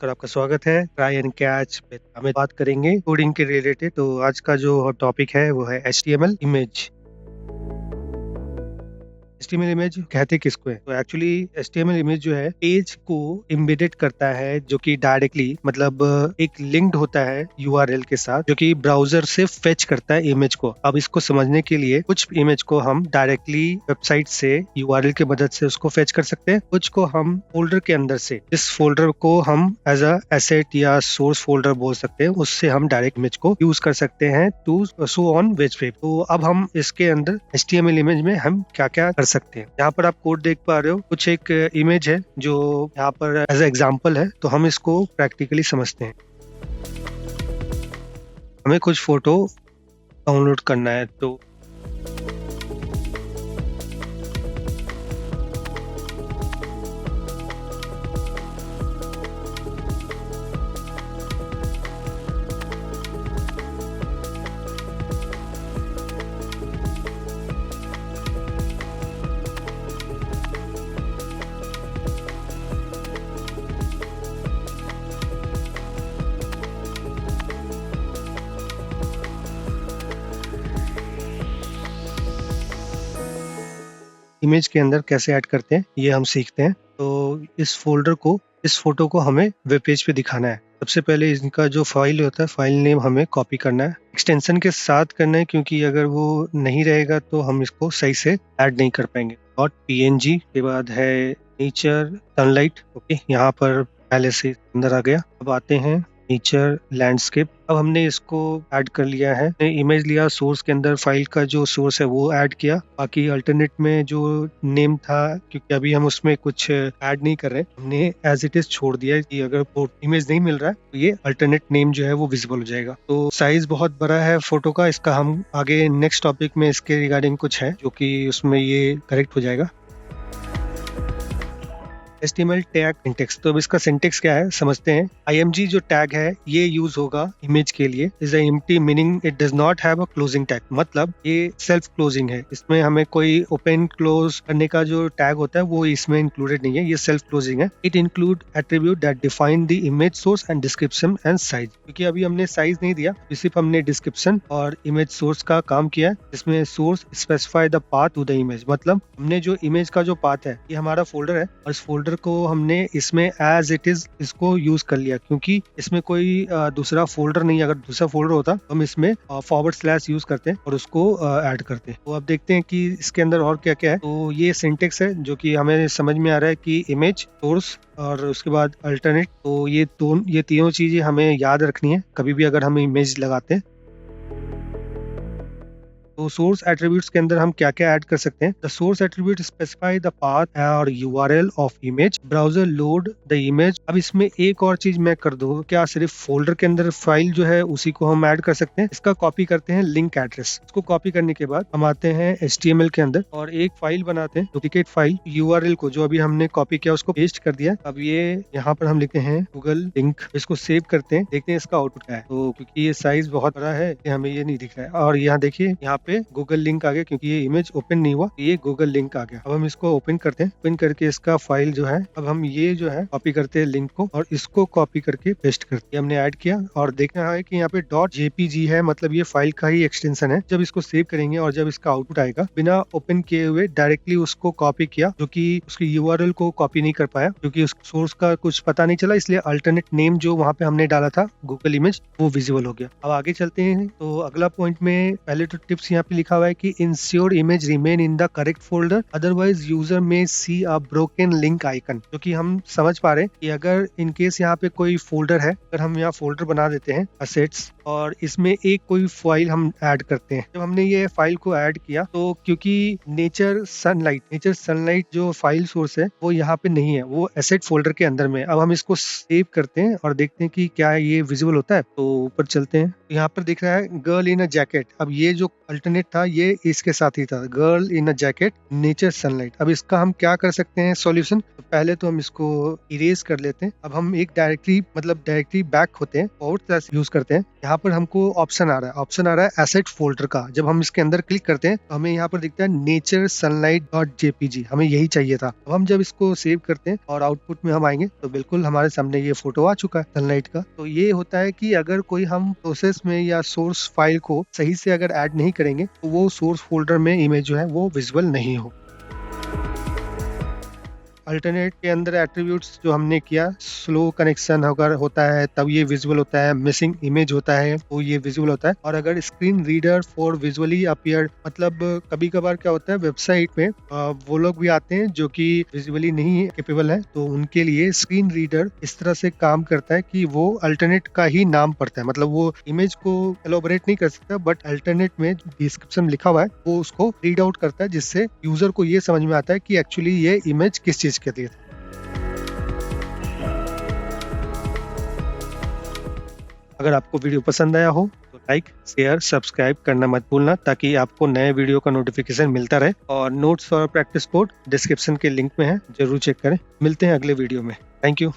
नमस्कार, आपका स्वागत है ट्राई एंड कैच पे। हमें बात करेंगे कोडिंग के रिलेटेड। तो आज का जो टॉपिक है वो है HTML इमेज। HTML इमेज कहते किसको है? तो एक्चुअली HTML इमेज जो है पेज को एम्बेडेड करता है, जो कि डायरेक्टली मतलब एक लिंक्ड होता है URL के साथ, जो कि ब्राउजर से फेच करता है इमेज को। अब इसको समझने के लिए कुछ इमेज को हम डायरेक्टली वेबसाइट से URL की मदद से उसको फेच कर सकते हैं, कुछ को हम फोल्डर के अंदर से, इस फोल्डर को हम एज अ एसेट या सोर्स फोल्डर बोल सकते हैं, उससे हम डायरेक्ट इमेज को यूज कर सकते हैं to show on web page. तो अब हम इसके अंदर HTML इमेज में हम क्या क्या कर सकते हैं। यहाँ पर आप कोड देख पा रहे हो, कुछ एक इमेज है जो यहाँ पर एज एग्जांपल है। तो हम इसको प्रैक्टिकली समझते हैं। हमें कुछ फोटो डाउनलोड करना है, तो इमेज के अंदर कैसे ऐड करते हैं ये हम सीखते हैं। तो इस फोटो को हमें वेब पेज पे दिखाना है। सबसे पहले इनका जो फाइल होता है, फाइल नेम हमें कॉपी करना है, एक्सटेंशन के साथ करना है, क्योंकि अगर वो नहीं रहेगा तो हम इसको सही से ऐड नहीं कर पाएंगे। .png के बाद है नेचर सनलाइट। ओके, यहाँ पर पहले से अंदर आ गया। अब आते हैं नेचर लैंडस्केप। अब हमने इसको ऐड कर लिया है, इमेज लिया, सोर्स के अंदर फाइल का जो सोर्स है वो ऐड किया। बाकी अल्टरनेट में जो नेम था, क्योंकि अभी हम उसमें कुछ ऐड नहीं कर रहे, हमने एज इट इज छोड़ दिया है कि अगर वो इमेज नहीं मिल रहा है तो ये अल्टरनेट नेम जो है वो विजिबल हो जाएगा। तो साइज बहुत बड़ा है फोटो का, इसका हम आगे नेक्स्ट टॉपिक में इसके रिगार्डिंग कुछ है जो कि उसमें ये करेक्ट हो जाएगा। HTML tag syntax. तो अब इसका सिंटेक्स क्या है समझते हैं। IMG जो टैग है ये यूज होगा इमेज के लिए। Is empty meaning it does not have a closing tag, मतलब ये सेल्फ क्लोजिंग है। इसमें हमें कोई ओपन क्लोज करने का जो टैग होता है वो इसमें इंक्लूडेड नहीं है, ये सेल्फ क्लोजिंग है। It include attribute that define the image source and description and size. क्योंकि अभी हमने साइज नहीं दिया, सिर्फ हमने डिस्क्रिप्शन और इमेज सोर्स का काम किया है। इसमें source specify the path to the image, मतलब हमने जो इमेज का जो पाथ है ये हमारा फोल्डर है और इस फोल्डर को हमने इसमें एज इट इज इसको यूज कर लिया, क्योंकि इसमें कोई दूसरा फोल्डर नहीं है। अगर दूसरा फोल्डर होता तो हम इसमें फॉरवर्ड स्लैश यूज करते हैं और उसको ऐड करते हैं। तो अब देखते हैं कि इसके अंदर और क्या क्या है। तो ये सिंटेक्स है जो कि हमें समझ में आ रहा है कि इमेज, सोर्स और उसके बाद अल्टरनेट। तो ये तीनों चीजें हमें याद रखनी है कभी भी अगर हम इमेज लगाते हैं। तो सोर्स एट्रीब्यूट्स के अंदर हम क्या क्या ऐड कर सकते हैं। The source attribute specify the path और URL of image, browser load the image. अब इसमें एक और चीज मैं कर दूं, क्या सिर्फ फोल्डर के अंदर फाइल जो है उसी को हम ऐड कर सकते हैं। इसका कॉपी करते हैं लिंक एड्रेस। इसको कॉपी करने के बाद हम आते हैं HTML के अंदर और एक फाइल बनाते हैं, डुप्लीकेट फाइल। URL को जो अभी हमने कॉपी किया उसको पेस्ट कर दिया। अब ये यहाँ पर हम लिखते हैं गूगल लिंक, इसको सेव करते हैं, देखते हैं इसका आउटपुट क्या है। तो क्योंकि ये साइज बहुत बड़ा है हमें ये नहीं दिख रहा है। और यहाँ देखिए यहाँ पे गूगल लिंक आ गया, क्योंकि ये इमेज ओपन नहीं हुआ, ये गूगल लिंक आ गया। अब हम इसको ओपन करते हैं। ओपन करके इसका फाइल जो है, अब हम ये जो है कॉपी करते हैं लिंक को और इसको कॉपी करके पेस्ट करते हैं। हमने ऐड किया और देखना है कि यहाँ पे .jpg है, मतलब ये फाइल का ही एक्सटेंशन है। जब इसको सेव करेंगे और जब इसका आउटपुट आएगा, बिना ओपन किए हुए डायरेक्टली उसको कॉपी किया, जो कि उसकी URL को कॉपी नहीं कर पाया क्योंकि उस सोर्स का कुछ पता नहीं चला, इसलिए अल्टरनेट नेम जो वहाँ पे हमने डाला था गूगल इमेज वो विजिबल हो गया। अब आगे चलते हैं। तो अगला पॉइंट में पहले तो टिप्स यहाँ पे लिखा हुआ है कि ensure image remain in the correct folder, otherwise user में सी अ ब्रोकन लिंक आइकन। जो कि हम समझ पा रहे हैं कि अगर इन केस यहाँ पे कोई फोल्डर है, अगर हम यहाँ फोल्डर बना देते हैं असेट्स और इसमें एक कोई फाइल हम ऐड करते हैं। जब हमने ये फाइल को ऐड किया तो क्योंकि नेचर सनलाइट जो फाइल सोर्स है वो यहाँ पे नहीं है, वो एसेट फोल्डर के अंदर में। अब हम इसको सेव करते हैं और देखते हैं कि क्या ये विजिबल होता है। तो ऊपर चलते हैं, यहाँ पर दिख रहा है गर्ल इन अ जैकेट। अब ये जो अल्टरनेट था ये इसके साथ ही था, girl in a jacket nature sunlight. अब इसका हम क्या कर सकते हैं सॉल्यूशन, तो पहले तो हम इसको इरेज कर लेते हैं। अब हम एक डायरेक्टली बैक होते हैं, फॉरवर्ड स्लैश यूज करते हैं। यहाँ पर हमको ऑप्शन आ रहा है एसेट फोल्डर का। जब हम इसके अंदर क्लिक करते हैं तो हमें यहाँ पर दिखता है नेचर सनलाइट .jpg, हमें यही चाहिए था। अब हम जब इसको सेव करते हैं और आउटपुट में हम आएंगे तो बिल्कुल हमारे सामने ये फोटो आ चुका है सनलाइट का। तो ये होता है कि अगर कोई हम प्रोसेस में या सोर्स फाइल को सही से अगर ऐड नहीं करेंगे तो वो सोर्स फोल्डर में इमेज जो है वो विजुअल नहीं हो। अल्टरनेट के अंदर एट्रीब्यूट्स जो हमने किया, स्लो कनेक्शन अगर होता है तब ये विजुअल होता है, मिसिंग इमेज होता है तो ये विजुअल होता है, और अगर screen reader for visually appear, मतलब कभी कभार क्या होता है वेबसाइट में वो लोग भी आते हैं जो कि विजुअली नहीं कैपेबल है, तो उनके लिए स्क्रीन रीडर इस तरह से काम करता है कि वो अल्टरनेट का ही नाम पढ़ता है। मतलब वो इमेज को एलोबरेट नहीं कर सकता, बट अल्टरनेट में डिस्क्रिप्शन लिखा हुआ है वो उसको रीड आउट करता है, जिससे यूजर को ये समझ में आता है कि एक्चुअली ये इमेज किस चीज के लिए। अगर आपको वीडियो पसंद आया हो तो लाइक शेयर सब्सक्राइब करना मत भूलना, ताकि आपको नए वीडियो का नोटिफिकेशन मिलता रहे। और नोट्स और प्रैक्टिस बोर्ड डिस्क्रिप्शन के लिंक में है, जरूर चेक करें। मिलते हैं अगले वीडियो में। Thank you.